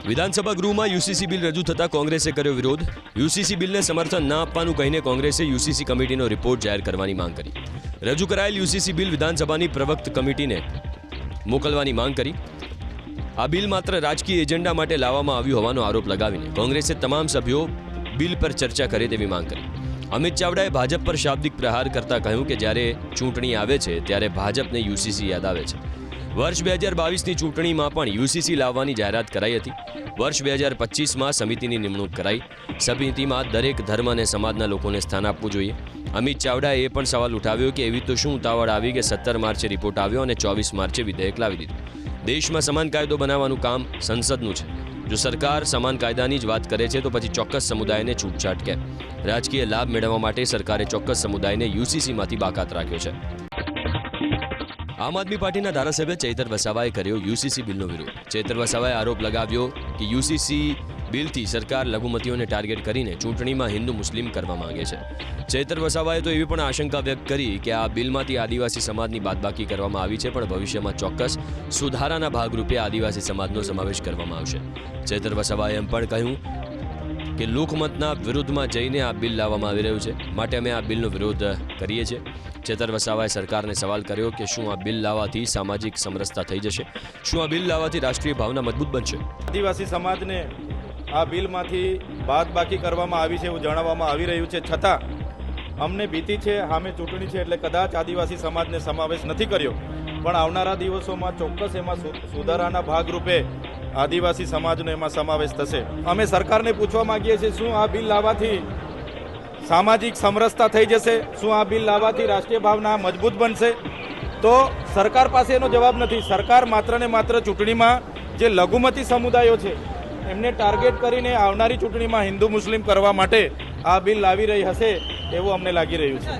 વિધાનસભા ગૃહમાં UCC bill રજૂ થતા કોંગ્રેસે કર્યો વિરોધ. યુસીસી બિલને સમર્થન ના આપવાનું કહીને કોંગ્રેસે યુસીસી કમિટીનો રિપોર્ટ જાહેર કરવાની માંગ કરી. રજૂ કરાયેલ યુસીસી બિલ વિધાનસભાની પ્રવક્ત કમિટીને મોકલવાની માંગ કરી. આ બિલ માત્ર રાજકીય એજન્ડા માટે લાવવામાં આવ્યું હોવાનો આરોપ લગાવીને કોંગ્રેસે તમામ સભ્યો બિલ પર ચર્ચા કરે તેવી માંગ કરી. અમિત ચાવડાએ ભાજપ પર શાબ્દિક પ્રહાર કરતા કહ્યું કે જ્યારે ચૂંટણી આવે છે ત્યારે ભાજપને યુસીસી યાદ આવે છે. વર્ષ 2022ની ચૂંટણીમાં પણ યુસીસી લાવવાની જાહેરાત કરાઈ હતી. વર્ષ 2025માં સમિતિની નિમણૂક કરાઈ. સમિતિમાં દરેક ધર્મ અને સમાજના લોકોને સ્થાન આપવું જોઈએ. અમિત ચાવડાએ એ પણ સવાલ ઉઠાવ્યો કે એવી તો શું ઉતાવળ આવી કે 17 માર્ચે રિપોર્ટ આવ્યો અને 24 માર્ચે વિધેયક લાવી દીધું. દેશમાં સમાન કાયદો બનાવવાનું કામ સંસદનું છે. જો સરકાર સમાન કાયદાની જ વાત કરે છે તો પછી ચોક્કસ સમુદાયને છૂટછાટ કેમ? રાજકીય લાભ મેળવવા માટે સરકારે ચોક્કસ સમુદાયને યુસીસીમાંથી બાકાત રાખ્યો છે. આમ આદમી પાર્ટીના ધારાસભ્ય ચૈતર વસાવાએ કર્યો યુસીસી બિલનો વિરોધ. ચૈતર વસાવાએ આરોપ લગાવ્યો કે યુસીસી બિલથી સરકાર લઘુમતીઓને ટાર્ગેટ કરીને ચૂંટણીમાં હિન્દુ મુસ્લિમ કરવા માંગે છે. ચૈતર વસાવાએ તો એવી પણ આશંકા વ્યક્ત કરી કે આ બિલમાંથી આદિવાસી સમાજની બાદબાકી કરવામાં આવી છે, પણ ભવિષ્યમાં ચોક્કસ સુધારાના ભાગરૂપે આદિવાસી સમાજનો સમાવેશ કરવામાં આવશે. ચૈતર વસાવાએ એમ પણ કહ્યું કે લોકમતના વિરુદ્ધમાં જઈને આ બિલ લાવવામાં આવી રહ્યું છે, માટે અમે આ બિલનો વિરોધ કરીએ છીએ. ચૈતર વસાવાએ સરકારને સવાલ કર્યો કે શું આ બિલ લાવવાથી સામાજિક સમરસતા થઈ જશે? શું આ બિલ લાવવાથી રાષ્ટ્રીય ભાવના મજબૂત બનશે? આદિવાસી સમાજને આ બિલમાંથી બાદબાકી કરવામાં આવી છે એવું જણાવવામાં આવી રહ્યું છે, છતાં અમને ભીતિ છે, સામે ચૂંટણી છે એટલે કદાચ આદિવાસી સમાજને સમાવેશ નથી કર્યો, પણ આવનારા દિવસોમાં ચોક્કસ એમાં સુધારાના ભાગરૂપે આદિવાસી સમાજનો એમાં સમાવેશ થશે. અમે સરકારને પૂછવા માંગીએ છીએ, શું આ બિલ લાવવાથી સામાજિક સમરસતા થઈ જશે? શું આ બિલ લાવવાથી રાષ્ટ્રીય ભાવના મજબૂત બનશે? તો સરકાર પાસે એનો જવાબ નથી. સરકાર માત્ર ને માત્ર ચૂંટણીમાં જે લઘુમતી સમુદાયો છે એમને ટાર્ગેટ કરીને આવનારી ચૂંટણીમાં હિન્દુ મુસ્લિમ કરવા માટે આ બિલ લાવી રહી હશે એવું અમને લાગી રહ્યું છે.